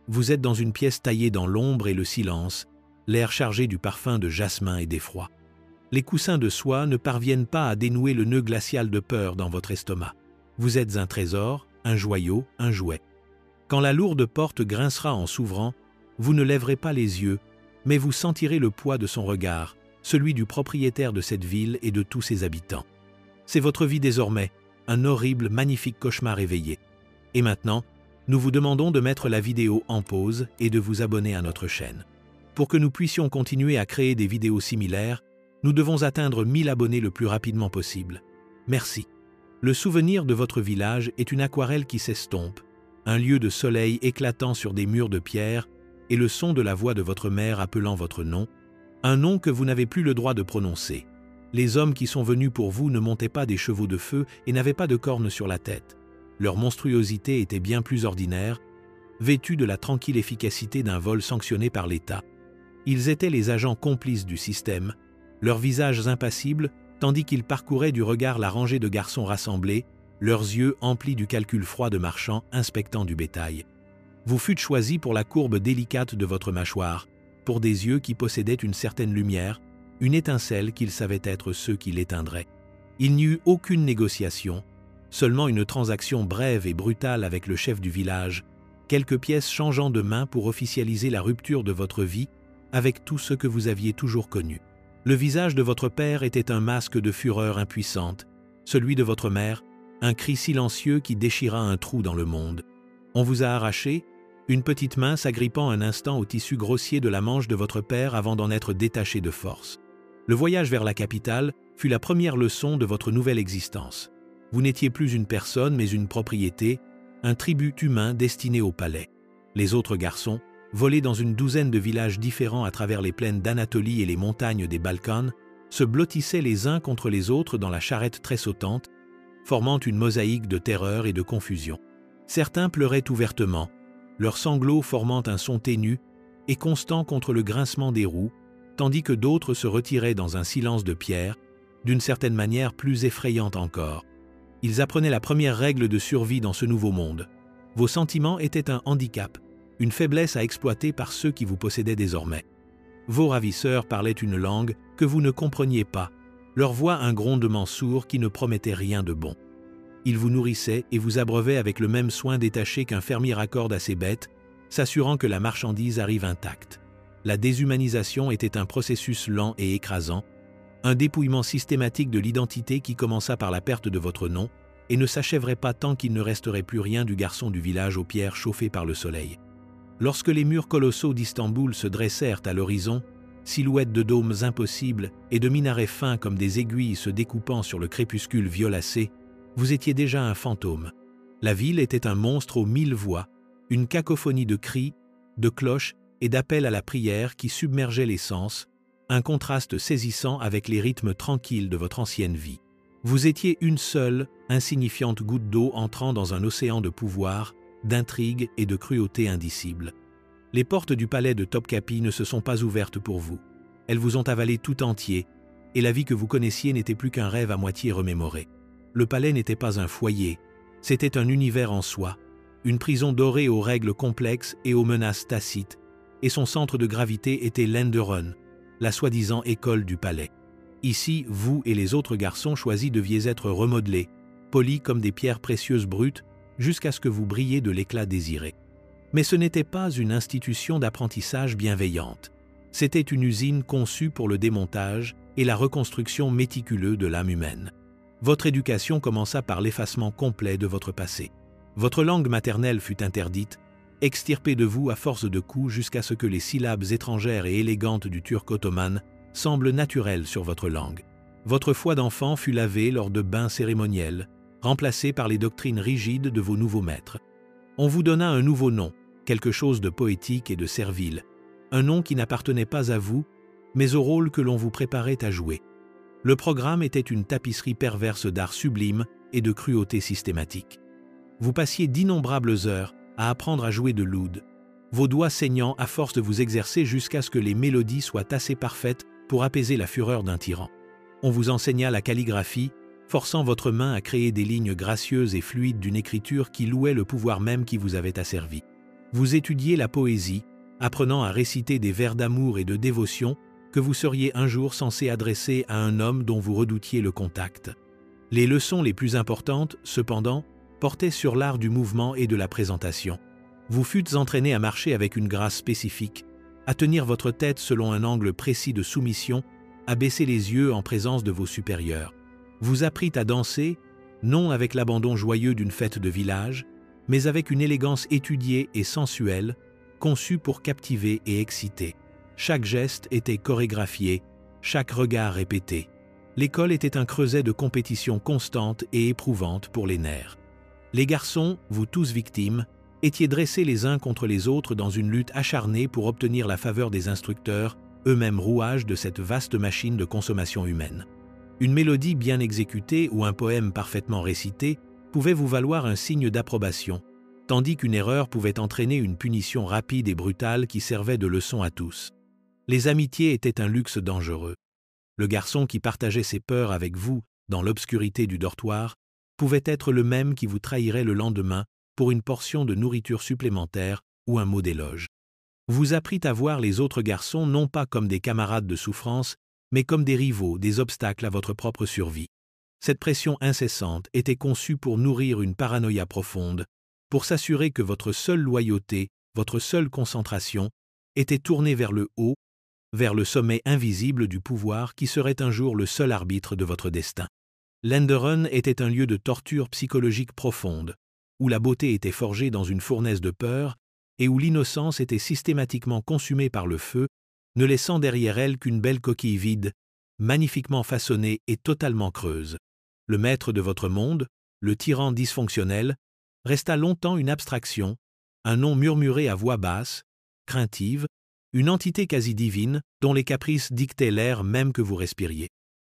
Vous êtes dans une pièce taillée dans l'ombre et le silence, l'air chargé du parfum de jasmin et d'effroi. Les coussins de soie ne parviennent pas à dénouer le nœud glacial de peur dans votre estomac. Vous êtes un trésor, un joyau, un jouet. Quand la lourde porte grincera en s'ouvrant, vous ne lèverez pas les yeux, mais vous sentirez le poids de son regard, celui du propriétaire de cette ville et de tous ses habitants. C'est votre vie désormais, un horrible, magnifique cauchemar éveillé. Et maintenant, nous vous demandons de mettre la vidéo en pause et de vous abonner à notre chaîne. Pour que nous puissions continuer à créer des vidéos similaires, nous devons atteindre 1000 abonnés le plus rapidement possible. Merci. Le souvenir de votre village est une aquarelle qui s'estompe, un lieu de soleil éclatant sur des murs de pierre et le son de la voix de votre mère appelant votre nom, un nom que vous n'avez plus le droit de prononcer. Les hommes qui sont venus pour vous ne montaient pas des chevaux de feu et n'avaient pas de cornes sur la tête. Leur monstruosité était bien plus ordinaire, vêtue de la tranquille efficacité d'un vol sanctionné par l'État. Ils étaient les agents complices du système, leurs visages impassibles, tandis qu'ils parcouraient du regard la rangée de garçons rassemblés, leurs yeux emplis du calcul froid de marchands inspectant du bétail. Vous fûtes choisi pour la courbe délicate de votre mâchoire, pour des yeux qui possédaient une certaine lumière, une étincelle qu'ils savaient être ceux qui l'éteindraient. Il n'y eut aucune négociation, seulement une transaction brève et brutale avec le chef du village, quelques pièces changeant de main pour officialiser la rupture de votre vie avec tout ce que vous aviez toujours connu. Le visage de votre père était un masque de fureur impuissante, celui de votre mère, un cri silencieux qui déchira un trou dans le monde. On vous a arraché, une petite main s'agrippant un instant au tissu grossier de la manche de votre père avant d'en être détaché de force. Le voyage vers la capitale fut la première leçon de votre nouvelle existence. Vous n'étiez plus une personne mais une propriété, un tribut humain destiné au palais. Les autres garçons, volés dans une douzaine de villages différents à travers les plaines d'Anatolie et les montagnes des Balkans, se blottissaient les uns contre les autres dans la charrette tressautante, formant une mosaïque de terreur et de confusion. Certains pleuraient ouvertement, leurs sanglots formant un son ténu et constant contre le grincement des roues, tandis que d'autres se retiraient dans un silence de pierre, d'une certaine manière plus effrayante encore. Ils apprenaient la première règle de survie dans ce nouveau monde. Vos sentiments étaient un handicap, une faiblesse à exploiter par ceux qui vous possédaient désormais. Vos ravisseurs parlaient une langue que vous ne compreniez pas, leur voix un grondement sourd qui ne promettait rien de bon. Ils vous nourrissaient et vous abreuvaient avec le même soin détaché qu'un fermier accorde à ses bêtes, s'assurant que la marchandise arrive intacte. La déshumanisation était un processus lent et écrasant, un dépouillement systématique de l'identité qui commença par la perte de votre nom et ne s'achèverait pas tant qu'il ne resterait plus rien du garçon du village aux pierres chauffées par le soleil. Lorsque les murs colossaux d'Istanbul se dressèrent à l'horizon, silhouettes de dômes impossibles et de minarets fins comme des aiguilles se découpant sur le crépuscule violacé, vous étiez déjà un fantôme. La ville était un monstre aux 1000 voix, une cacophonie de cris, de cloches et d'appels à la prière qui submergeait les sens, un contraste saisissant avec les rythmes tranquilles de votre ancienne vie. Vous étiez une seule, insignifiante goutte d'eau entrant dans un océan de pouvoir, d'intrigue et de cruauté indicible. Les portes du palais de Topkapi ne se sont pas ouvertes pour vous. Elles vous ont avalé tout entier, et la vie que vous connaissiez n'était plus qu'un rêve à moitié remémoré. Le palais n'était pas un foyer, c'était un univers en soi, une prison dorée aux règles complexes et aux menaces tacites, et son centre de gravité était l'Enderun, la soi-disant école du palais. Ici, vous et les autres garçons choisis deviez être remodelés, polis comme des pierres précieuses brutes, jusqu'à ce que vous brilliez de l'éclat désiré. Mais ce n'était pas une institution d'apprentissage bienveillante. C'était une usine conçue pour le démontage et la reconstruction méticuleuse de l'âme humaine. Votre éducation commença par l'effacement complet de votre passé. Votre langue maternelle fut interdite, extirpée de vous à force de coups jusqu'à ce que les syllabes étrangères et élégantes du turc ottoman semblent naturelles sur votre langue. Votre foi d'enfant fut lavée lors de bains cérémoniels, remplacée par les doctrines rigides de vos nouveaux maîtres. On vous donna un nouveau nom, quelque chose de poétique et de servile, un nom qui n'appartenait pas à vous, mais au rôle que l'on vous préparait à jouer. Le programme était une tapisserie perverse d'art sublime et de cruauté systématique. Vous passiez d'innombrables heures à apprendre à jouer de l'oud, vos doigts saignant à force de vous exercer jusqu'à ce que les mélodies soient assez parfaites pour apaiser la fureur d'un tyran. On vous enseigna la calligraphie, forçant votre main à créer des lignes gracieuses et fluides d'une écriture qui louait le pouvoir même qui vous avait asservi. Vous étudiez la poésie, apprenant à réciter des vers d'amour et de dévotion que vous seriez un jour censé adresser à un homme dont vous redoutiez le contact. Les leçons les plus importantes, cependant, portaient sur l'art du mouvement et de la présentation. Vous fûtes entraîné à marcher avec une grâce spécifique, à tenir votre tête selon un angle précis de soumission, à baisser les yeux en présence de vos supérieurs. Vous apprîtes à danser, non avec l'abandon joyeux d'une fête de village, mais avec une élégance étudiée et sensuelle, conçue pour captiver et exciter. Chaque geste était chorégraphié, chaque regard répété. L'école était un creuset de compétition constante et éprouvante pour les nerfs. Les garçons, vous tous victimes, étiez dressés les uns contre les autres dans une lutte acharnée pour obtenir la faveur des instructeurs, eux-mêmes rouages de cette vaste machine de consommation humaine. Une mélodie bien exécutée ou un poème parfaitement récité pouvait vous valoir un signe d'approbation, tandis qu'une erreur pouvait entraîner une punition rapide et brutale qui servait de leçon à tous. Les amitiés étaient un luxe dangereux. Le garçon qui partageait ses peurs avec vous dans l'obscurité du dortoir pouvait être le même qui vous trahirait le lendemain pour une portion de nourriture supplémentaire ou un mot d'éloge. Vous apprîtes à voir les autres garçons non pas comme des camarades de souffrance, mais comme des rivaux, des obstacles à votre propre survie. Cette pression incessante était conçue pour nourrir une paranoïa profonde, pour s'assurer que votre seule loyauté, votre seule concentration, était tournée vers le haut, vers le sommet invisible du pouvoir qui serait un jour le seul arbitre de votre destin. Lenderon était un lieu de torture psychologique profonde, où la beauté était forgée dans une fournaise de peur et où l'innocence était systématiquement consumée par le feu, ne laissant derrière elle qu'une belle coquille vide, magnifiquement façonnée et totalement creuse. Le maître de votre monde, le tyran dysfonctionnel, resta longtemps une abstraction, un nom murmuré à voix basse, craintive, une entité quasi divine dont les caprices dictaient l'air même que vous respiriez.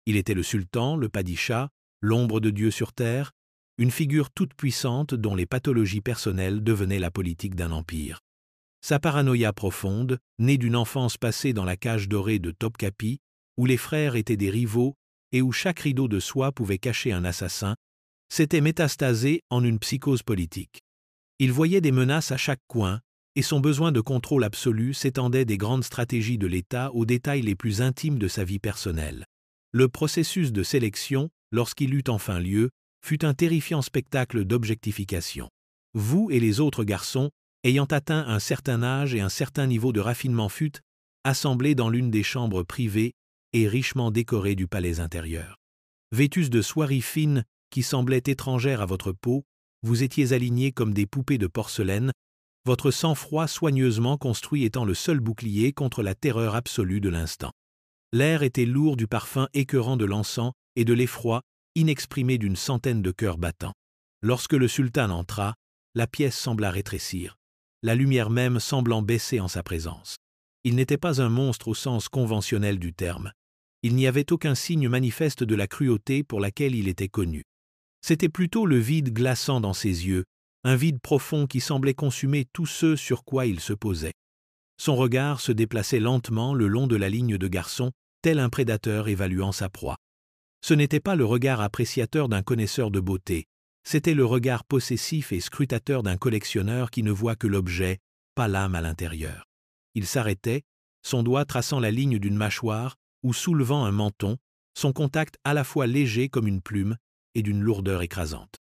Il était le sultan, le padishah, l'ombre de Dieu sur terre, une figure toute puissante dont les pathologies personnelles devenaient la politique d'un empire. Sa paranoïa profonde, née d'une enfance passée dans la cage dorée de Topkapi, où les frères étaient des rivaux et où chaque rideau de soie pouvait cacher un assassin, s'était métastasée en une psychose politique. Il voyait des menaces à chaque coin, et son besoin de contrôle absolu s'étendait des grandes stratégies de l'État aux détails les plus intimes de sa vie personnelle. Le processus de sélection, lorsqu'il eut enfin lieu, fut un terrifiant spectacle d'objectification. Vous et les autres garçons, ayant atteint un certain âge et un certain niveau de raffinement fûtes assemblés dans l'une des chambres privées et richement décorées du palais intérieur. Vêtus de soieries fines qui semblaient étrangères à votre peau, vous étiez alignés comme des poupées de porcelaine, votre sang-froid soigneusement construit étant le seul bouclier contre la terreur absolue de l'instant. L'air était lourd du parfum écœurant de l'encens et de l'effroi inexprimé d'une centaine de cœurs battants. Lorsque le sultan entra, la pièce sembla rétrécir, la lumière même semblant baisser en sa présence. Il n'était pas un monstre au sens conventionnel du terme. Il n'y avait aucun signe manifeste de la cruauté pour laquelle il était connu. C'était plutôt le vide glaçant dans ses yeux, un vide profond qui semblait consumer tous ceux sur quoi il se posait. Son regard se déplaçait lentement le long de la ligne de garçons, tel un prédateur évaluant sa proie. Ce n'était pas le regard appréciateur d'un connaisseur de beauté, c'était le regard possessif et scrutateur d'un collectionneur qui ne voit que l'objet, pas l'âme à l'intérieur. Il s'arrêtait, son doigt traçant la ligne d'une mâchoire ou soulevant un menton, son contact à la fois léger comme une plume et d'une lourdeur écrasante.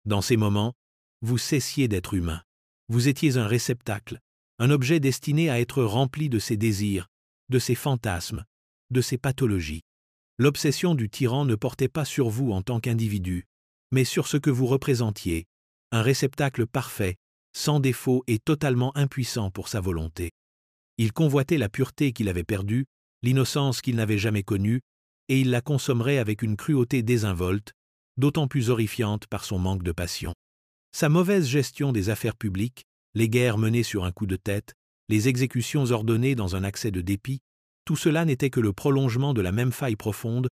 Dans ces moments, vous cessiez d'être humain. Vous étiez un réceptacle, un objet destiné à être rempli de ses désirs, de ses fantasmes, de ses pathologies. L'obsession du tyran ne portait pas sur vous en tant qu'individu, mais sur ce que vous représentiez, un réceptacle parfait, sans défaut et totalement impuissant pour sa volonté. Il convoitait la pureté qu'il avait perdue, l'innocence qu'il n'avait jamais connue, et il la consommerait avec une cruauté désinvolte, d'autant plus horrifiante par son manque de passion. Sa mauvaise gestion des affaires publiques, les guerres menées sur un coup de tête, les exécutions ordonnées dans un accès de dépit, tout cela n'était que le prolongement de la même faille profonde,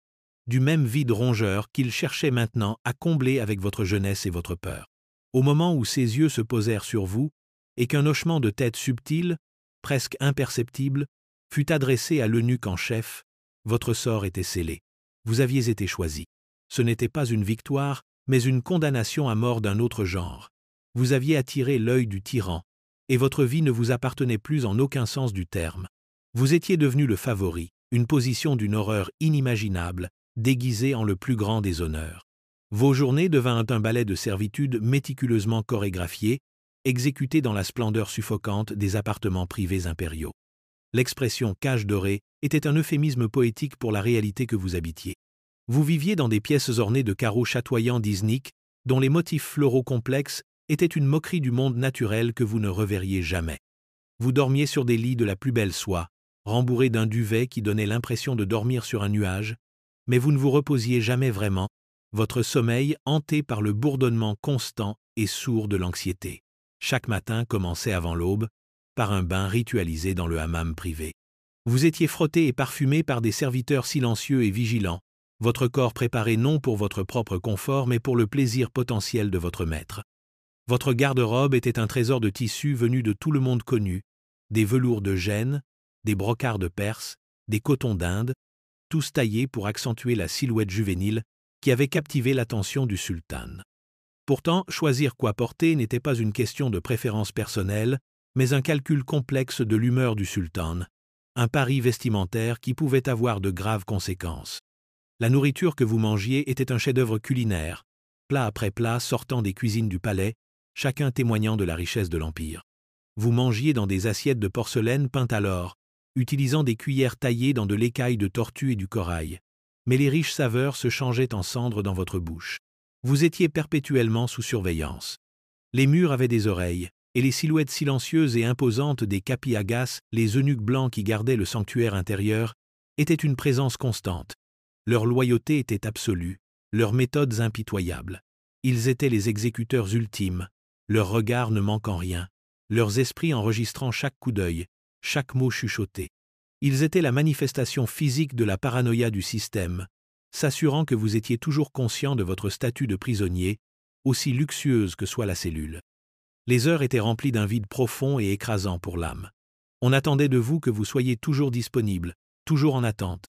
du même vide rongeur qu'il cherchait maintenant à combler avec votre jeunesse et votre peur. Au moment où ses yeux se posèrent sur vous, et qu'un hochement de tête subtil, presque imperceptible, fut adressé à l'eunuque en chef, votre sort était scellé. Vous aviez été choisi. Ce n'était pas une victoire, mais une condamnation à mort d'un autre genre. Vous aviez attiré l'œil du tyran, et votre vie ne vous appartenait plus en aucun sens du terme. Vous étiez devenu le favori, une position d'une horreur inimaginable, déguisée en le plus grand des honneurs. Vos journées devinrent un ballet de servitude méticuleusement chorégraphié, exécuté dans la splendeur suffocante des appartements privés impériaux. L'expression « cage dorée » était un euphémisme poétique pour la réalité que vous habitiez. Vous viviez dans des pièces ornées de carreaux chatoyants d'Iznik, dont les motifs floraux complexes étaient une moquerie du monde naturel que vous ne reverriez jamais. Vous dormiez sur des lits de la plus belle soie, rembourrés d'un duvet qui donnait l'impression de dormir sur un nuage, mais vous ne vous reposiez jamais vraiment, votre sommeil hanté par le bourdonnement constant et sourd de l'anxiété. Chaque matin commençait avant l'aube, par un bain ritualisé dans le hammam privé. Vous étiez frotté et parfumé par des serviteurs silencieux et vigilants, votre corps préparé non pour votre propre confort mais pour le plaisir potentiel de votre maître. Votre garde-robe était un trésor de tissus venus de tout le monde connu, des velours de Gênes, des brocarts de Perse, des cotons d'Inde, tous taillés pour accentuer la silhouette juvénile qui avait captivé l'attention du sultan. Pourtant, choisir quoi porter n'était pas une question de préférence personnelle, mais un calcul complexe de l'humeur du sultan, un pari vestimentaire qui pouvait avoir de graves conséquences. La nourriture que vous mangiez était un chef-d'œuvre culinaire, plat après plat sortant des cuisines du palais, chacun témoignant de la richesse de l'Empire. Vous mangiez dans des assiettes de porcelaine peintes à l'or, utilisant des cuillères taillées dans de l'écaille de tortue et du corail, mais les riches saveurs se changeaient en cendres dans votre bouche. Vous étiez perpétuellement sous surveillance. Les murs avaient des oreilles, et les silhouettes silencieuses et imposantes des kapiagas, les eunuques blancs qui gardaient le sanctuaire intérieur, étaient une présence constante. Leur loyauté était absolue, leurs méthodes impitoyables. Ils étaient les exécuteurs ultimes, leurs regards ne manquant rien, leurs esprits enregistrant chaque coup d'œil, chaque mot chuchoté. Ils étaient la manifestation physique de la paranoïa du système, s'assurant que vous étiez toujours conscient de votre statut de prisonnier, aussi luxueuse que soit la cellule. Les heures étaient remplies d'un vide profond et écrasant pour l'âme. On attendait de vous que vous soyez toujours disponible, toujours en attente.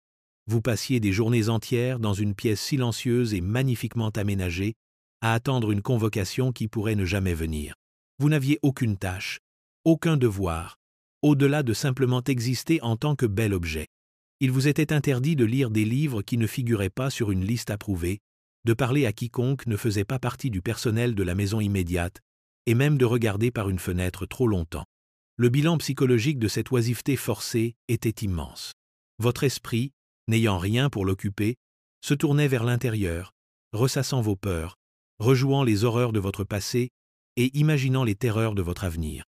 Vous passiez des journées entières dans une pièce silencieuse et magnifiquement aménagée, à attendre une convocation qui pourrait ne jamais venir. Vous n'aviez aucune tâche, aucun devoir, au-delà de simplement exister en tant que bel objet. Il vous était interdit de lire des livres qui ne figuraient pas sur une liste approuvée, de parler à quiconque ne faisait pas partie du personnel de la maison immédiate, et même de regarder par une fenêtre trop longtemps. Le bilan psychologique de cette oisiveté forcée était immense. Votre esprit, n'ayant rien pour l'occuper, se tournait vers l'intérieur, ressassant vos peurs, rejouant les horreurs de votre passé et imaginant les terreurs de votre avenir.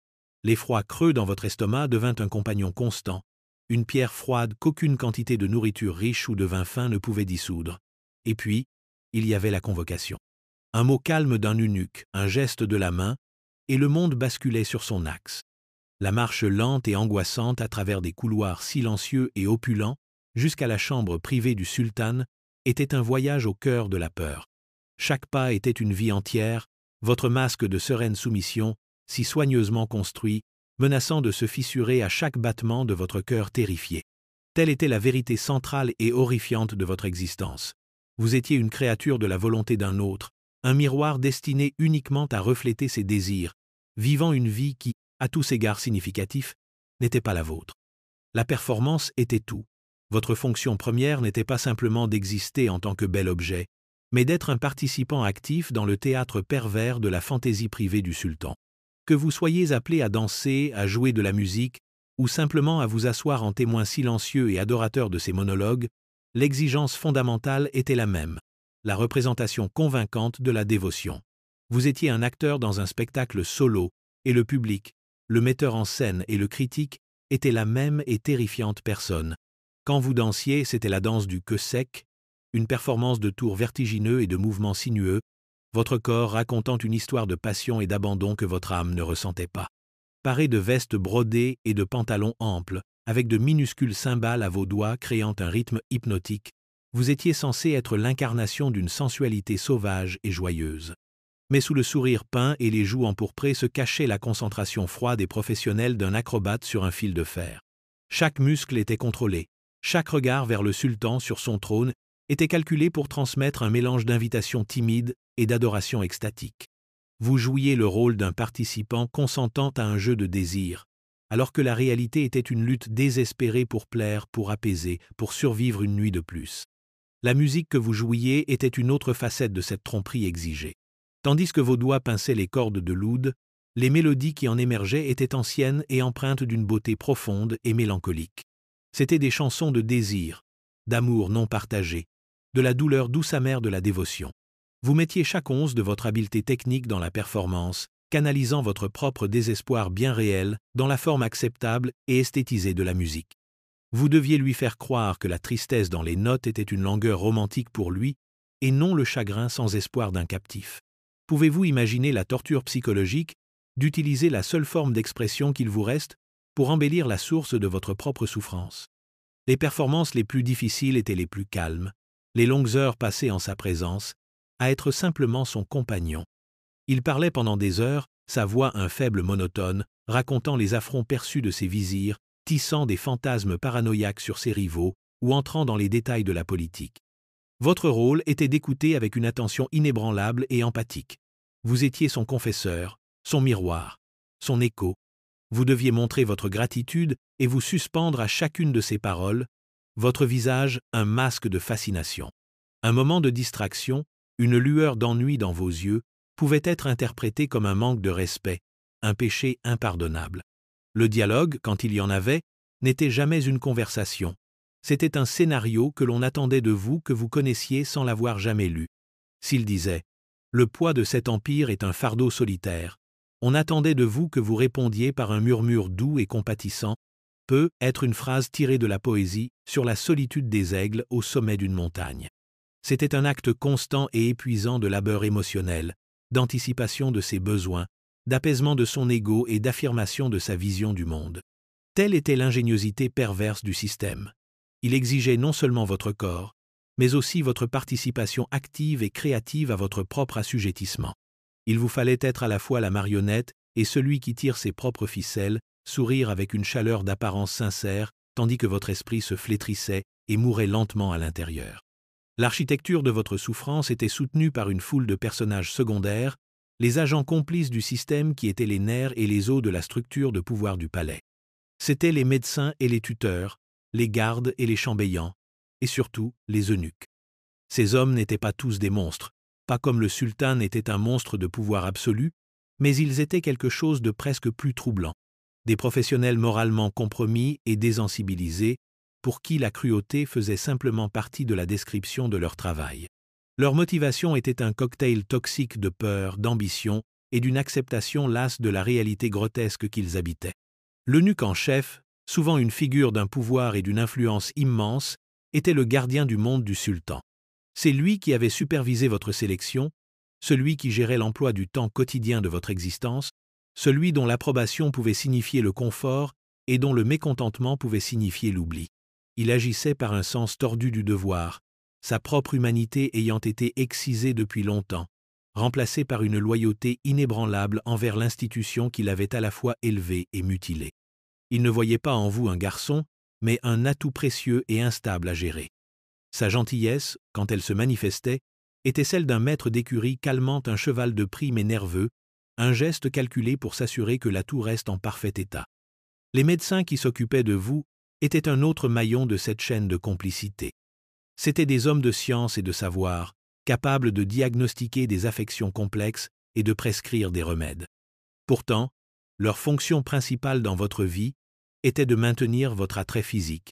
L'effroi creux dans votre estomac devint un compagnon constant, une pierre froide qu'aucune quantité de nourriture riche ou de vin fin ne pouvait dissoudre. Et puis, il y avait la convocation. Un mot calme d'un eunuque, un geste de la main, et le monde basculait sur son axe. La marche lente et angoissante à travers des couloirs silencieux et opulents, jusqu'à la chambre privée du sultan, était un voyage au cœur de la peur. Chaque pas était une vie entière, votre masque de sereine soumission, si soigneusement construit, menaçant de se fissurer à chaque battement de votre cœur terrifié. Telle était la vérité centrale et horrifiante de votre existence. Vous étiez une créature de la volonté d'un autre, un miroir destiné uniquement à refléter ses désirs, vivant une vie qui, à tous égards significatifs, n'était pas la vôtre. La performance était tout. Votre fonction première n'était pas simplement d'exister en tant que bel objet, mais d'être un participant actif dans le théâtre pervers de la fantaisie privée du sultan. Que vous soyez appelé à danser, à jouer de la musique, ou simplement à vous asseoir en témoin silencieux et adorateur de ses monologues, l'exigence fondamentale était la même, la représentation convaincante de la dévotion. Vous étiez un acteur dans un spectacle solo, et le public, le metteur en scène et le critique étaient la même et terrifiante personne. Quand vous dansiez, c'était la danse du queue sec, une performance de tours vertigineux et de mouvements sinueux, votre corps racontant une histoire de passion et d'abandon que votre âme ne ressentait pas. Paré de vestes brodées et de pantalons amples, avec de minuscules cymbales à vos doigts créant un rythme hypnotique, vous étiez censé être l'incarnation d'une sensualité sauvage et joyeuse. Mais sous le sourire peint et les joues empourprées se cachait la concentration froide et professionnelle d'un acrobate sur un fil de fer. Chaque muscle était contrôlé, chaque regard vers le sultan sur son trône était calculé pour transmettre un mélange d'invitation timide et d'adoration extatique. Vous jouiez le rôle d'un participant consentant à un jeu de désir, alors que la réalité était une lutte désespérée pour plaire, pour apaiser, pour survivre une nuit de plus. La musique que vous jouiez était une autre facette de cette tromperie exigée. Tandis que vos doigts pinçaient les cordes de l'oud, les mélodies qui en émergeaient étaient anciennes et empreintes d'une beauté profonde et mélancolique. C'étaient des chansons de désir, d'amour non partagé, de la douleur douce amère de la dévotion. Vous mettiez chaque once de votre habileté technique dans la performance, canalisant votre propre désespoir bien réel dans la forme acceptable et esthétisée de la musique. Vous deviez lui faire croire que la tristesse dans les notes était une langueur romantique pour lui, et non le chagrin sans espoir d'un captif. Pouvez-vous imaginer la torture psychologique d'utiliser la seule forme d'expression qu'il vous reste pour embellir la source de votre propre souffrance? Les performances les plus difficiles étaient les plus calmes, les longues heures passées en sa présence, à être simplement son compagnon. Il parlait pendant des heures, sa voix un faible monotone, racontant les affronts perçus de ses vizirs, tissant des fantasmes paranoïaques sur ses rivaux ou entrant dans les détails de la politique. Votre rôle était d'écouter avec une attention inébranlable et empathique. Vous étiez son confesseur, son miroir, son écho. Vous deviez montrer votre gratitude et vous suspendre à chacune de ses paroles, votre visage un masque de fascination. Un moment de distraction, une lueur d'ennui dans vos yeux, pouvait être interprété comme un manque de respect, un péché impardonnable. Le dialogue, quand il y en avait, n'était jamais une conversation. C'était un scénario que l'on attendait de vous que vous connaissiez sans l'avoir jamais lu. S'il disait « Le poids de cet empire est un fardeau solitaire », on attendait de vous que vous répondiez par un murmure doux et compatissant, peut être une phrase tirée de la poésie sur la solitude des aigles au sommet d'une montagne. C'était un acte constant et épuisant de labeur émotionnel, d'anticipation de ses besoins, d'apaisement de son ego et d'affirmation de sa vision du monde. Telle était l'ingéniosité perverse du système. Il exigeait non seulement votre corps, mais aussi votre participation active et créative à votre propre assujettissement. Il vous fallait être à la fois la marionnette et celui qui tire ses propres ficelles, sourire avec une chaleur d'apparence sincère, tandis que votre esprit se flétrissait et mourait lentement à l'intérieur. L'architecture de votre souffrance était soutenue par une foule de personnages secondaires, les agents complices du système qui étaient les nerfs et les os de la structure de pouvoir du palais. C'étaient les médecins et les tuteurs, les gardes et les chambellans, et surtout les eunuques. Ces hommes n'étaient pas tous des monstres, pas comme le sultan était un monstre de pouvoir absolu, mais ils étaient quelque chose de presque plus troublant. Des professionnels moralement compromis et désensibilisés, pour qui la cruauté faisait simplement partie de la description de leur travail. Leur motivation était un cocktail toxique de peur, d'ambition et d'une acceptation lasse de la réalité grotesque qu'ils habitaient. L'eunuque en chef, souvent une figure d'un pouvoir et d'une influence immense, était le gardien du monde du sultan. C'est lui qui avait supervisé votre sélection, celui qui gérait l'emploi du temps quotidien de votre existence, celui dont l'approbation pouvait signifier le confort et dont le mécontentement pouvait signifier l'oubli. Il agissait par un sens tordu du devoir, sa propre humanité ayant été excisée depuis longtemps, remplacée par une loyauté inébranlable envers l'institution qui l'avait à la fois élevé et mutilé. Il ne voyait pas en vous un garçon, mais un atout précieux et instable à gérer. Sa gentillesse, quand elle se manifestait, était celle d'un maître d'écurie calmant un cheval de prix mais nerveux, un geste calculé pour s'assurer que l'atout reste en parfait état. Les médecins qui s'occupaient de vous étaient un autre maillon de cette chaîne de complicité. C'étaient des hommes de science et de savoir, capables de diagnostiquer des affections complexes et de prescrire des remèdes. Pourtant, leur fonction principale dans votre vie était de maintenir votre attrait physique.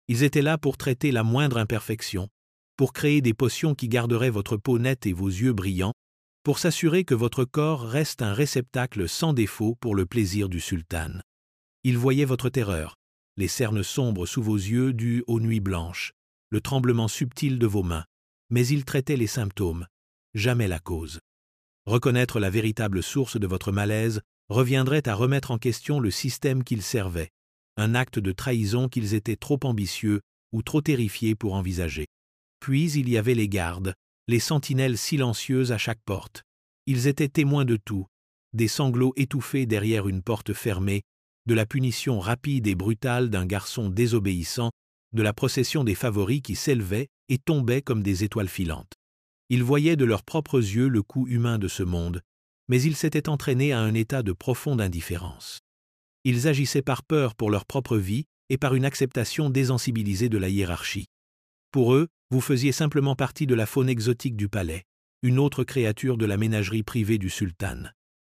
Ils étaient là pour traiter la moindre imperfection, pour créer des potions qui garderaient votre peau nette et vos yeux brillants, pour s'assurer que votre corps reste un réceptacle sans défaut pour le plaisir du sultan. Ils voyaient votre terreur, les cernes sombres sous vos yeux dues aux nuits blanches, le tremblement subtil de vos mains, mais ils traitaient les symptômes, jamais la cause. Reconnaître la véritable source de votre malaise reviendrait à remettre en question le système qu'ils servaient, un acte de trahison qu'ils étaient trop ambitieux ou trop terrifiés pour envisager. Puis il y avait les gardes, les sentinelles silencieuses à chaque porte. Ils étaient témoins de tout, des sanglots étouffés derrière une porte fermée, de la punition rapide et brutale d'un garçon désobéissant, de la procession des favoris qui s'élevaient et tombaient comme des étoiles filantes. Ils voyaient de leurs propres yeux le coût humain de ce monde, mais ils s'étaient entraînés à un état de profonde indifférence. Ils agissaient par peur pour leur propre vie et par une acceptation désensibilisée de la hiérarchie. Pour eux, vous faisiez simplement partie de la faune exotique du palais, une autre créature de la ménagerie privée du sultan.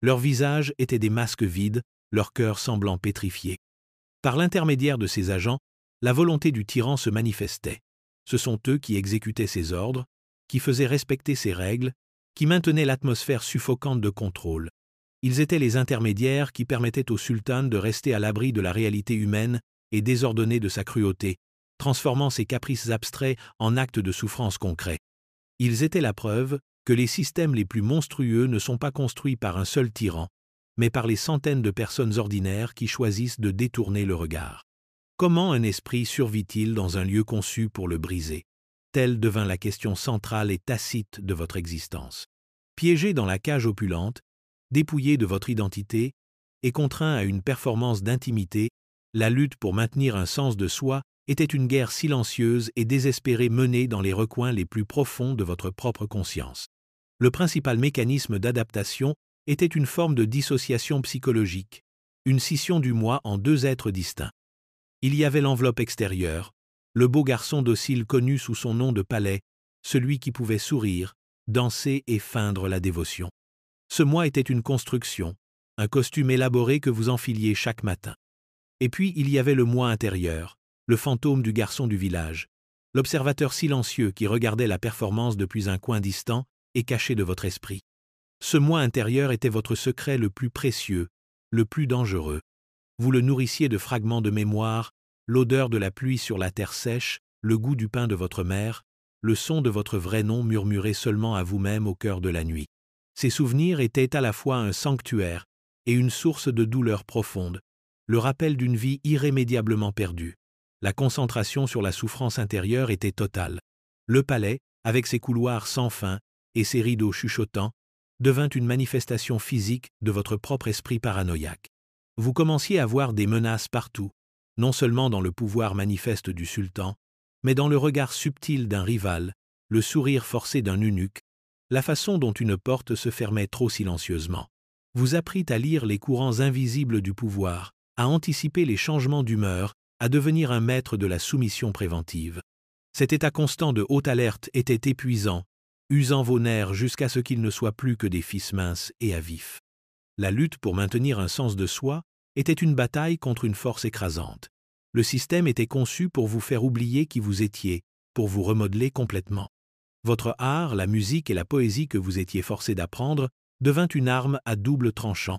Leurs visages étaient des masques vides, leur cœur semblant pétrifié. Par l'intermédiaire de ces agents, la volonté du tyran se manifestait. Ce sont eux qui exécutaient ses ordres, qui faisaient respecter ses règles, qui maintenaient l'atmosphère suffocante de contrôle. Ils étaient les intermédiaires qui permettaient au sultan de rester à l'abri de la réalité humaine et désordonnée de sa cruauté, transformant ses caprices abstraits en actes de souffrance concrets. Ils étaient la preuve que les systèmes les plus monstrueux ne sont pas construits par un seul tyran, mais par les centaines de personnes ordinaires qui choisissent de détourner le regard. Comment un esprit survit-il dans un lieu conçu pour le briser? Telle devint la question centrale et tacite de votre existence. Piégé dans la cage opulente, dépouillé de votre identité et contraint à une performance d'intimité, la lutte pour maintenir un sens de soi était une guerre silencieuse et désespérée menée dans les recoins les plus profonds de votre propre conscience. Le principal mécanisme d'adaptation était une forme de dissociation psychologique, une scission du moi en deux êtres distincts. Il y avait l'enveloppe extérieure, le beau garçon docile connu sous son nom de palais, celui qui pouvait sourire, danser et feindre la dévotion. Ce moi était une construction, un costume élaboré que vous enfiliez chaque matin. Et puis il y avait le moi intérieur, le fantôme du garçon du village, l'observateur silencieux qui regardait la performance depuis un coin distant et caché de votre esprit. Ce moi intérieur était votre secret le plus précieux, le plus dangereux. Vous le nourrissiez de fragments de mémoire, l'odeur de la pluie sur la terre sèche, le goût du pain de votre mère, le son de votre vrai nom murmuré seulement à vous-même au cœur de la nuit. Ces souvenirs étaient à la fois un sanctuaire et une source de douleur profonde, le rappel d'une vie irrémédiablement perdue. La concentration sur la souffrance intérieure était totale. Le palais, avec ses couloirs sans fin et ses rideaux chuchotants, devint une manifestation physique de votre propre esprit paranoïaque. Vous commenciez à voir des menaces partout, non seulement dans le pouvoir manifeste du sultan, mais dans le regard subtil d'un rival, le sourire forcé d'un eunuque, la façon dont une porte se fermait trop silencieusement. Vous apprîtes à lire les courants invisibles du pouvoir, à anticiper les changements d'humeur, à devenir un maître de la soumission préventive. Cet état constant de haute alerte était épuisant, usant vos nerfs jusqu'à ce qu'ils ne soient plus que des fils minces et à vif. La lutte pour maintenir un sens de soi était une bataille contre une force écrasante. Le système était conçu pour vous faire oublier qui vous étiez, pour vous remodeler complètement. Votre art, la musique et la poésie que vous étiez forcé d'apprendre devint une arme à double tranchant.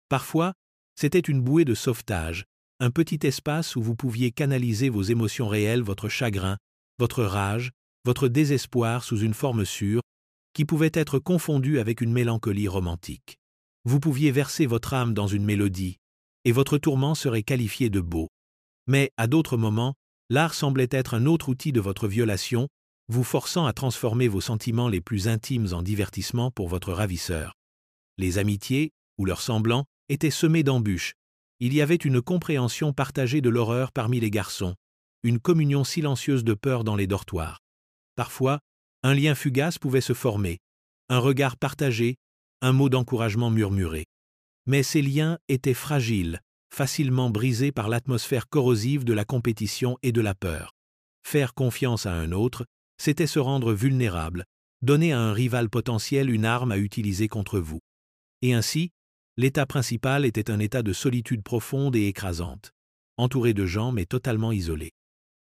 Parfois, c'était une bouée de sauvetage, un petit espace où vous pouviez canaliser vos émotions réelles, votre chagrin, votre rage, votre désespoir sous une forme sûre, qui pouvait être confondue avec une mélancolie romantique. Vous pouviez verser votre âme dans une mélodie, et votre tourment serait qualifié de beau. Mais, à d'autres moments, l'art semblait être un autre outil de votre violation, vous forçant à transformer vos sentiments les plus intimes en divertissement pour votre ravisseur. Les amitiés, ou leurs semblants, étaient semés d'embûches. Il y avait une compréhension partagée de l'horreur parmi les garçons, une communion silencieuse de peur dans les dortoirs. Parfois, un lien fugace pouvait se former, un regard partagé, un mot d'encouragement murmuré. Mais ces liens étaient fragiles, facilement brisés par l'atmosphère corrosive de la compétition et de la peur. Faire confiance à un autre, c'était se rendre vulnérable, donner à un rival potentiel une arme à utiliser contre vous. Et ainsi, l'état principal était un état de solitude profonde et écrasante, entouré de gens mais totalement isolé.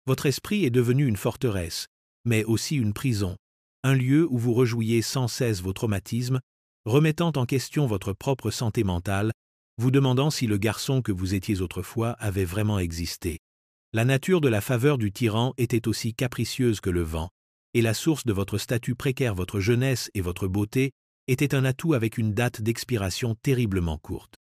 Votre esprit est devenu une forteresse, mais aussi une prison, un lieu où vous rejouiez sans cesse vos traumatismes, remettant en question votre propre santé mentale, vous demandant si le garçon que vous étiez autrefois avait vraiment existé. La nature de la faveur du tyran était aussi capricieuse que le vent, et la source de votre statut précaire, votre jeunesse et votre beauté, était un atout avec une date d'expiration terriblement courte.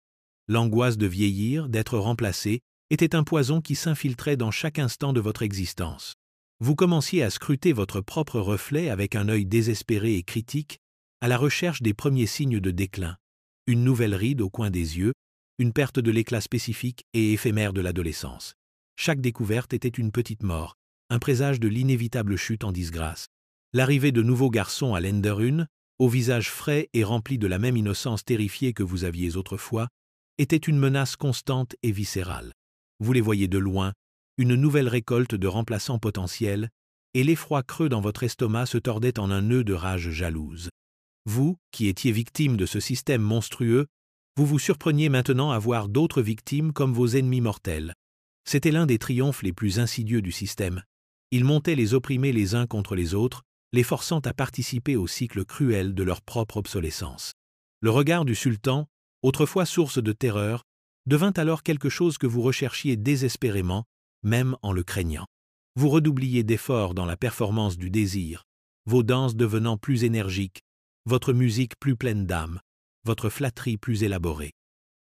L'angoisse de vieillir, d'être remplacé, était un poison qui s'infiltrait dans chaque instant de votre existence. Vous commenciez à scruter votre propre reflet avec un œil désespéré et critique, à la recherche des premiers signes de déclin. Une nouvelle ride au coin des yeux, une perte de l'éclat spécifique et éphémère de l'adolescence. Chaque découverte était une petite mort, un présage de l'inévitable chute en disgrâce. L'arrivée de nouveaux garçons à l'Enderun, au visage frais et rempli de la même innocence terrifiée que vous aviez autrefois, était une menace constante et viscérale. Vous les voyez de loin, une nouvelle récolte de remplaçants potentiels, et l'effroi creux dans votre estomac se tordait en un nœud de rage jalouse. Vous, qui étiez victime de ce système monstrueux, vous vous surpreniez maintenant à voir d'autres victimes comme vos ennemis mortels. C'était l'un des triomphes les plus insidieux du système. Il montait les opprimés les uns contre les autres, les forçant à participer au cycle cruel de leur propre obsolescence. Le regard du sultan, autrefois source de terreur, devint alors quelque chose que vous recherchiez désespérément, même en le craignant. Vous redoubliez d'efforts dans la performance du désir, vos danses devenant plus énergiques, votre musique plus pleine d'âme, votre flatterie plus élaborée.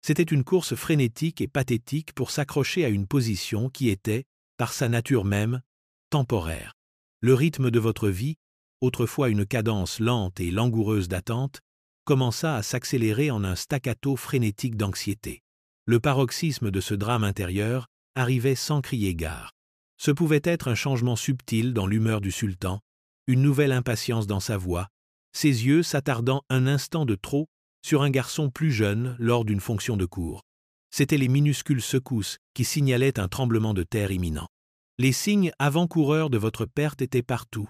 C'était une course frénétique et pathétique pour s'accrocher à une position qui était, par sa nature même, temporaire. Le rythme de votre vie, autrefois une cadence lente et langoureuse d'attente, commença à s'accélérer en un staccato frénétique d'anxiété. Le paroxysme de ce drame intérieur arrivait sans crier gare. Ce pouvait être un changement subtil dans l'humeur du sultan, une nouvelle impatience dans sa voix, ses yeux s'attardant un instant de trop sur un garçon plus jeune lors d'une fonction de cour. C'étaient les minuscules secousses qui signalaient un tremblement de terre imminent. Les signes avant-coureurs de votre perte étaient partout,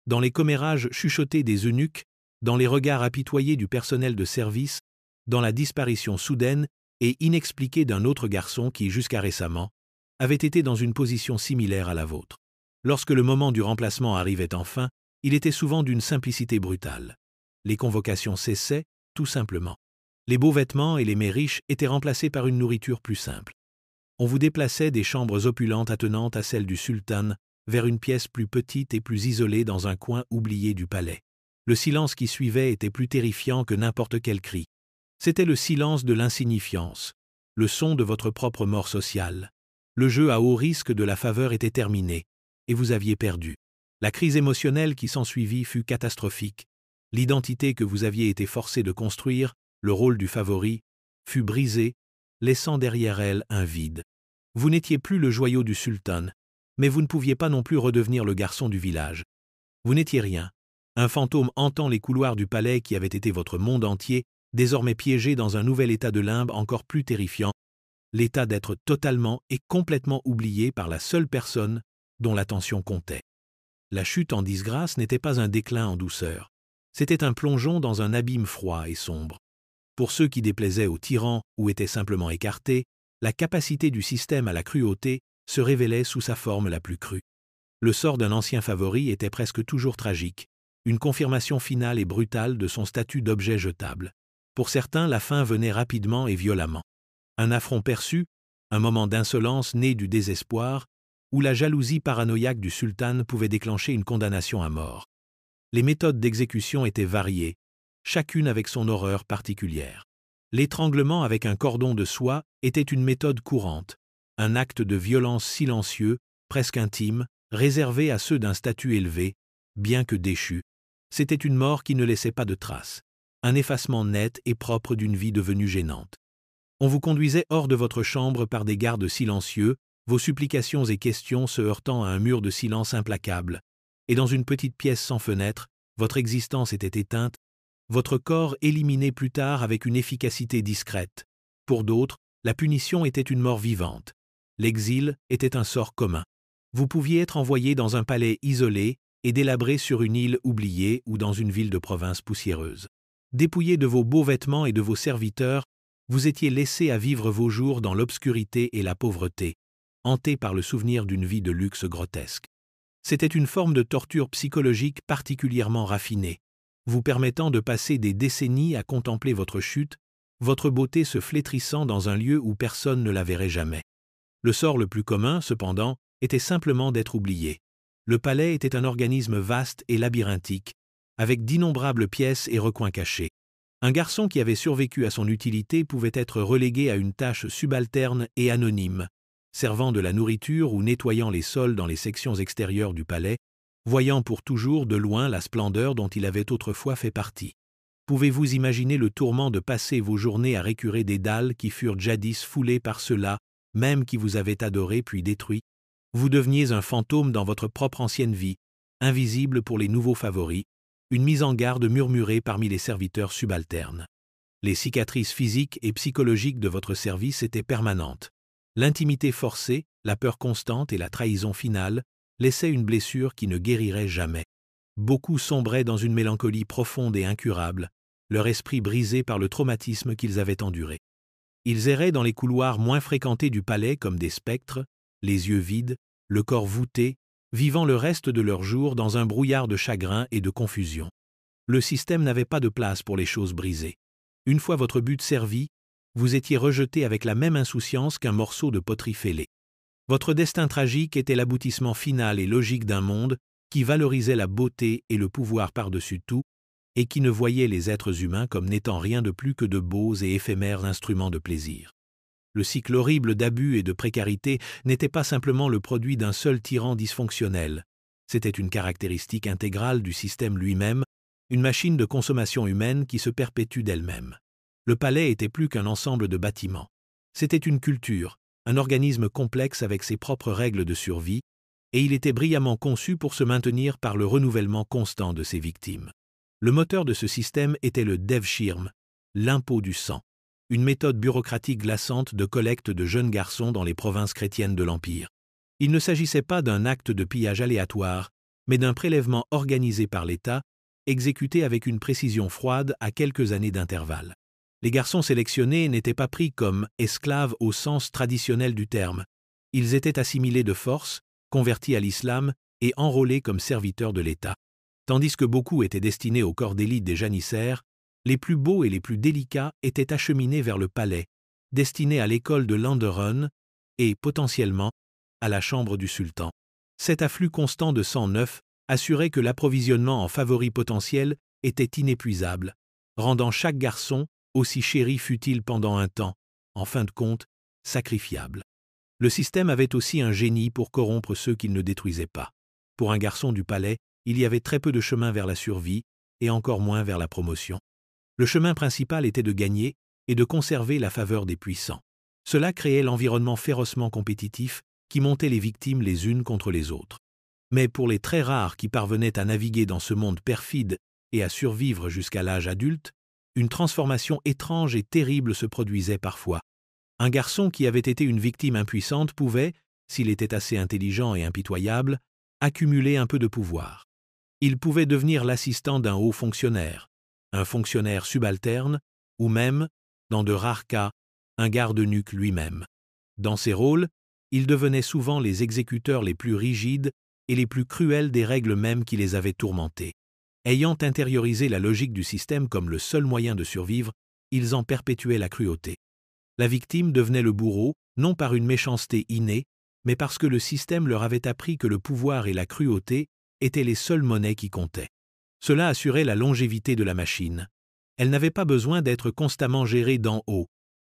dans les commérages chuchotés des eunuques, dans les regards apitoyés du personnel de service, dans la disparition soudaine et inexpliquée d'un autre garçon qui, jusqu'à récemment, avait été dans une position similaire à la vôtre. Lorsque le moment du remplacement arrivait enfin, il était souvent d'une simplicité brutale. Les convocations cessaient, tout simplement. Les beaux vêtements et les mets riches étaient remplacés par une nourriture plus simple. On vous déplaçait des chambres opulentes attenantes à celles du sultan vers une pièce plus petite et plus isolée dans un coin oublié du palais. Le silence qui suivait était plus terrifiant que n'importe quel cri. C'était le silence de l'insignifiance, le son de votre propre mort sociale. Le jeu à haut risque de la faveur était terminé, et vous aviez perdu. La crise émotionnelle qui s'ensuivit fut catastrophique. L'identité que vous aviez été forcé de construire, le rôle du favori, fut brisé, laissant derrière elle un vide. Vous n'étiez plus le joyau du sultan, mais vous ne pouviez pas non plus redevenir le garçon du village. Vous n'étiez rien. Un fantôme hantant les couloirs du palais qui avait été votre monde entier, désormais piégé dans un nouvel état de limbe encore plus terrifiant, l'état d'être totalement et complètement oublié par la seule personne dont l'attention comptait. La chute en disgrâce n'était pas un déclin en douceur. C'était un plongeon dans un abîme froid et sombre. Pour ceux qui déplaisaient aux tyrans ou étaient simplement écartés, la capacité du système à la cruauté se révélait sous sa forme la plus crue. Le sort d'un ancien favori était presque toujours tragique, une confirmation finale et brutale de son statut d'objet jetable. Pour certains, la fin venait rapidement et violemment. Un affront perçu, un moment d'insolence né du désespoir, où la jalousie paranoïaque du sultan pouvait déclencher une condamnation à mort. Les méthodes d'exécution étaient variées, chacune avec son horreur particulière. L'étranglement avec un cordon de soie était une méthode courante, un acte de violence silencieux, presque intime, réservé à ceux d'un statut élevé, bien que déchu. C'était une mort qui ne laissait pas de traces, un effacement net et propre d'une vie devenue gênante. On vous conduisait hors de votre chambre par des gardes silencieux, vos supplications et questions se heurtant à un mur de silence implacable, et dans une petite pièce sans fenêtre, votre existence était éteinte, votre corps éliminé plus tard avec une efficacité discrète. Pour d'autres, la punition était une mort vivante. L'exil était un sort commun. Vous pouviez être envoyé dans un palais isolé et délabré sur une île oubliée ou dans une ville de province poussiéreuse. Dépouillé de vos beaux vêtements et de vos serviteurs, vous étiez laissé à vivre vos jours dans l'obscurité et la pauvreté, hanté par le souvenir d'une vie de luxe grotesque. C'était une forme de torture psychologique particulièrement raffinée, vous permettant de passer des décennies à contempler votre chute, votre beauté se flétrissant dans un lieu où personne ne la verrait jamais. Le sort le plus commun, cependant, était simplement d'être oublié. Le palais était un organisme vaste et labyrinthique, avec d'innombrables pièces et recoins cachés. Un garçon qui avait survécu à son utilité pouvait être relégué à une tâche subalterne et anonyme, servant de la nourriture ou nettoyant les sols dans les sections extérieures du palais, voyant pour toujours de loin la splendeur dont il avait autrefois fait partie. Pouvez-vous imaginer le tourment de passer vos journées à récurer des dalles qui furent jadis foulées par ceux-là, même qui vous avaient adoré puis détruit? Vous deveniez un fantôme dans votre propre ancienne vie, invisible pour les nouveaux favoris, une mise en garde murmurée parmi les serviteurs subalternes. Les cicatrices physiques et psychologiques de votre service étaient permanentes. L'intimité forcée, la peur constante et la trahison finale laissaient une blessure qui ne guérirait jamais. Beaucoup sombraient dans une mélancolie profonde et incurable, leur esprit brisé par le traumatisme qu'ils avaient enduré. Ils erraient dans les couloirs moins fréquentés du palais comme des spectres, les yeux vides, le corps voûté, vivant le reste de leurs jours dans un brouillard de chagrin et de confusion. Le système n'avait pas de place pour les choses brisées. Une fois votre but servi, vous étiez rejeté avec la même insouciance qu'un morceau de poterie fêlée. Votre destin tragique était l'aboutissement final et logique d'un monde qui valorisait la beauté et le pouvoir par-dessus tout, et qui ne voyait les êtres humains comme n'étant rien de plus que de beaux et éphémères instruments de plaisir. Le cycle horrible d'abus et de précarité n'était pas simplement le produit d'un seul tyran dysfonctionnel, c'était une caractéristique intégrale du système lui-même, une machine de consommation humaine qui se perpétue d'elle-même. Le palais était plus qu'un ensemble de bâtiments. C'était une culture, un organisme complexe avec ses propres règles de survie, et il était brillamment conçu pour se maintenir par le renouvellement constant de ses victimes. Le moteur de ce système était le Devshirme, l'impôt du sang, une méthode bureaucratique glaçante de collecte de jeunes garçons dans les provinces chrétiennes de l'Empire. Il ne s'agissait pas d'un acte de pillage aléatoire, mais d'un prélèvement organisé par l'État, exécuté avec une précision froide à quelques années d'intervalle. Les garçons sélectionnés n'étaient pas pris comme esclaves au sens traditionnel du terme. Ils étaient assimilés de force, convertis à l'islam et enrôlés comme serviteurs de l'État. Tandis que beaucoup étaient destinés au corps d'élite des janissaires, les plus beaux et les plus délicats étaient acheminés vers le palais, destinés à l'école de Landeron et, potentiellement, à la chambre du sultan. Cet afflux constant de sang neuf assurait que l'approvisionnement en favoris potentiels était inépuisable, rendant chaque garçon, aussi chéri fût-il pendant un temps, en fin de compte, sacrifiable. Le système avait aussi un génie pour corrompre ceux qu'il ne détruisait pas. Pour un garçon du palais, il y avait très peu de chemin vers la survie, et encore moins vers la promotion. Le chemin principal était de gagner et de conserver la faveur des puissants. Cela créait l'environnement férocement compétitif qui montait les victimes les unes contre les autres. Mais pour les très rares qui parvenaient à naviguer dans ce monde perfide et à survivre jusqu'à l'âge adulte, une transformation étrange et terrible se produisait parfois. Un garçon qui avait été une victime impuissante pouvait, s'il était assez intelligent et impitoyable, accumuler un peu de pouvoir. Il pouvait devenir l'assistant d'un haut fonctionnaire, un fonctionnaire subalterne, ou même, dans de rares cas, un garde-nuque lui-même. Dans ces rôles, il devenait souvent les exécuteurs les plus rigides et les plus cruels des règles mêmes qui les avaient tourmentés. Ayant intériorisé la logique du système comme le seul moyen de survivre, ils en perpétuaient la cruauté. La victime devenait le bourreau, non par une méchanceté innée, mais parce que le système leur avait appris que le pouvoir et la cruauté étaient les seules monnaies qui comptaient. Cela assurait la longévité de la machine. Elle n'avait pas besoin d'être constamment gérée d'en haut.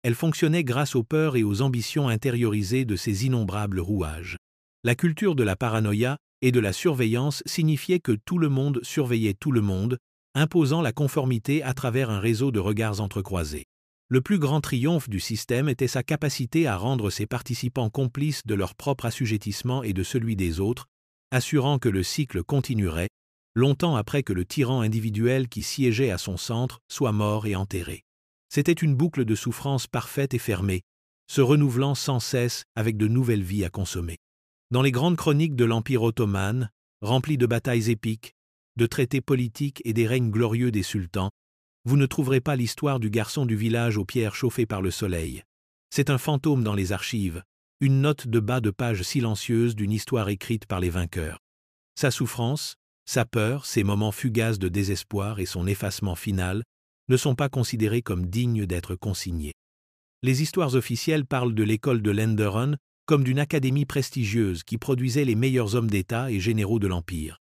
Elle fonctionnait grâce aux peurs et aux ambitions intériorisées de ses innombrables rouages. La culture de la paranoïa et de la surveillance signifiait que tout le monde surveillait tout le monde, imposant la conformité à travers un réseau de regards entrecroisés. Le plus grand triomphe du système était sa capacité à rendre ses participants complices de leur propre assujettissement et de celui des autres, assurant que le cycle continuerait, longtemps après que le tyran individuel qui siégeait à son centre soit mort et enterré. C'était une boucle de souffrance parfaite et fermée, se renouvelant sans cesse avec de nouvelles vies à consommer. Dans les grandes chroniques de l'Empire ottoman, remplies de batailles épiques, de traités politiques et des règnes glorieux des sultans, vous ne trouverez pas l'histoire du garçon du village aux pierres chauffées par le soleil. C'est un fantôme dans les archives, une note de bas de page silencieuse d'une histoire écrite par les vainqueurs. Sa souffrance, sa peur, ses moments fugaces de désespoir et son effacement final ne sont pas considérés comme dignes d'être consignés. Les histoires officielles parlent de l'école de Landeron comme d'une académie prestigieuse qui produisait les meilleurs hommes d'État et généraux de l'Empire.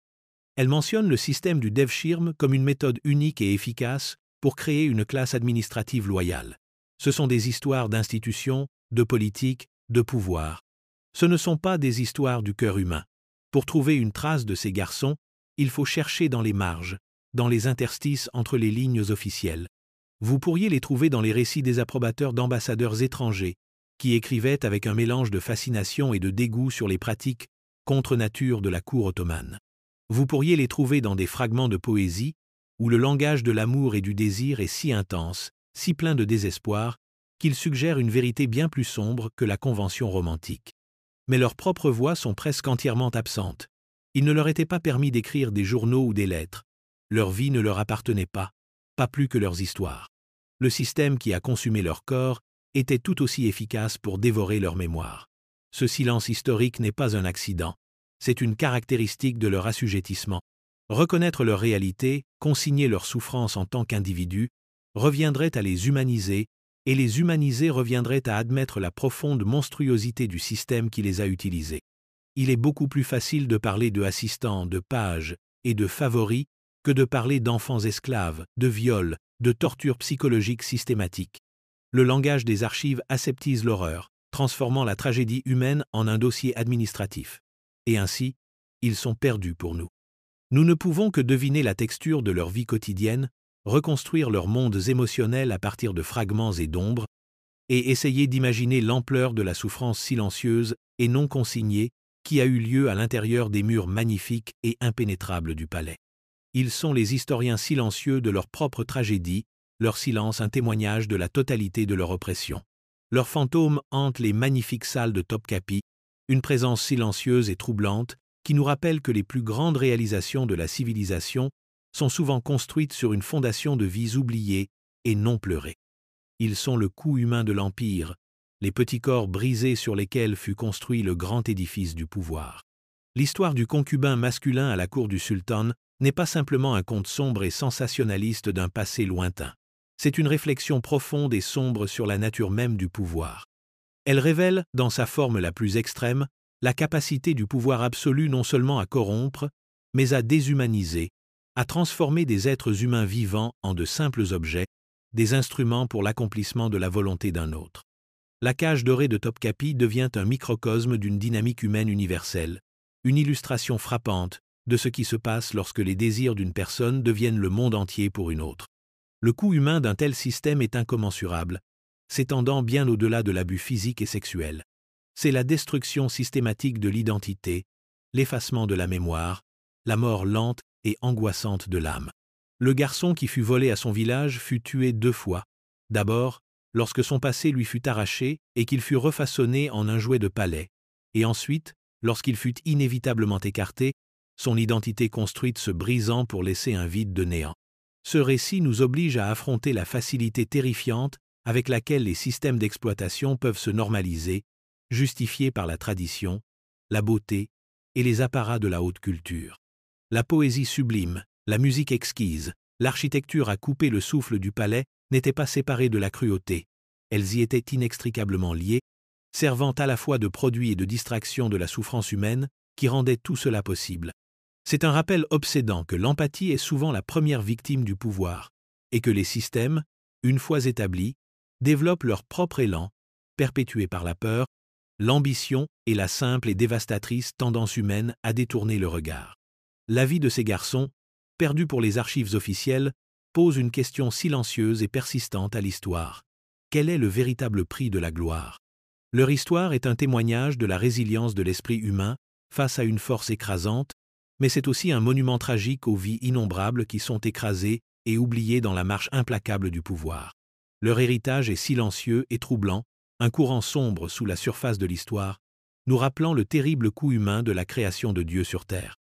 Elles mentionnent le système du Devshirme comme une méthode unique et efficace pour créer une classe administrative loyale. Ce sont des histoires d'institutions, de politique, de pouvoir. Ce ne sont pas des histoires du cœur humain. Pour trouver une trace de ces garçons, il faut chercher dans les marges, dans les interstices entre les lignes officielles. Vous pourriez les trouver dans les récits des approbateurs d'ambassadeurs étrangers, qui écrivaient avec un mélange de fascination et de dégoût sur les pratiques contre nature de la cour ottomane. Vous pourriez les trouver dans des fragments de poésie, où le langage de l'amour et du désir est si intense, si plein de désespoir, qu'il suggère une vérité bien plus sombre que la convention romantique. Mais leurs propres voix sont presque entièrement absentes. Il ne leur était pas permis d'écrire des journaux ou des lettres. Leur vie ne leur appartenait pas plus que leurs histoires. Le système qui a consumé leur corps était tout aussi efficace pour dévorer leur mémoire. Ce silence historique n'est pas un accident, c'est une caractéristique de leur assujettissement. Reconnaître leur réalité, consigner leur souffrance en tant qu'individus, reviendrait à les humaniser, et les humaniser reviendrait à admettre la profonde monstruosité du système qui les a utilisés. Il est beaucoup plus facile de parler de assistants, de pages et de favoris que de parler d'enfants esclaves, de viols, de tortures psychologiques systématiques. Le langage des archives aseptise l'horreur, transformant la tragédie humaine en un dossier administratif. Et ainsi, ils sont perdus pour nous. Nous ne pouvons que deviner la texture de leur vie quotidienne, reconstruire leurs mondes émotionnels à partir de fragments et d'ombres, et essayer d'imaginer l'ampleur de la souffrance silencieuse et non consignée qui a eu lieu à l'intérieur des murs magnifiques et impénétrables du palais. Ils sont les historiens silencieux de leur propre tragédie, leur silence un témoignage de la totalité de leur oppression. Leurs fantômes hantent les magnifiques salles de Topkapi, une présence silencieuse et troublante qui nous rappelle que les plus grandes réalisations de la civilisation sont souvent construites sur une fondation de vies oubliées et non pleurées. Ils sont le coût humain de l'Empire, les petits corps brisés sur lesquels fut construit le grand édifice du pouvoir. L'histoire du concubin masculin à la cour du sultan n'est pas simplement un conte sombre et sensationnaliste d'un passé lointain. C'est une réflexion profonde et sombre sur la nature même du pouvoir. Elle révèle, dans sa forme la plus extrême, la capacité du pouvoir absolu non seulement à corrompre, mais à déshumaniser, à transformer des êtres humains vivants en de simples objets, des instruments pour l'accomplissement de la volonté d'un autre. La cage dorée de Topkapi devient un microcosme d'une dynamique humaine universelle, une illustration frappante de ce qui se passe lorsque les désirs d'une personne deviennent le monde entier pour une autre. Le coût humain d'un tel système est incommensurable, s'étendant bien au-delà de l'abus physique et sexuel. C'est la destruction systématique de l'identité, l'effacement de la mémoire, la mort lente et angoissante de l'âme. Le garçon qui fut volé à son village fut tué 2 fois. D'abord, lorsque son passé lui fut arraché et qu'il fut refaçonné en un jouet de palais, et ensuite, lorsqu'il fut inévitablement écarté, son identité construite se brisant pour laisser un vide de néant. Ce récit nous oblige à affronter la facilité terrifiante avec laquelle les systèmes d'exploitation peuvent se normaliser, justifiés par la tradition, la beauté et les apparats de la haute culture. La poésie sublime, la musique exquise, l'architecture à couper le souffle du palais n'étaient pas séparées de la cruauté. Elles y étaient inextricablement liées, servant à la fois de produit et de distraction de la souffrance humaine qui rendait tout cela possible. C'est un rappel obsédant que l'empathie est souvent la première victime du pouvoir et que les systèmes, une fois établis, développent leur propre élan, perpétué par la peur, l'ambition et la simple et dévastatrice tendance humaine à détourner le regard. La vie de ces garçons, perdus pour les archives officielles, pose une question silencieuse et persistante à l'histoire. Quel est le véritable prix de la gloire? Leur histoire est un témoignage de la résilience de l'esprit humain face à une force écrasante, mais c'est aussi un monument tragique aux vies innombrables qui sont écrasées et oubliées dans la marche implacable du pouvoir. Leur héritage est silencieux et troublant, un courant sombre sous la surface de l'histoire, nous rappelant le terrible coût humain de la création de Dieu sur terre.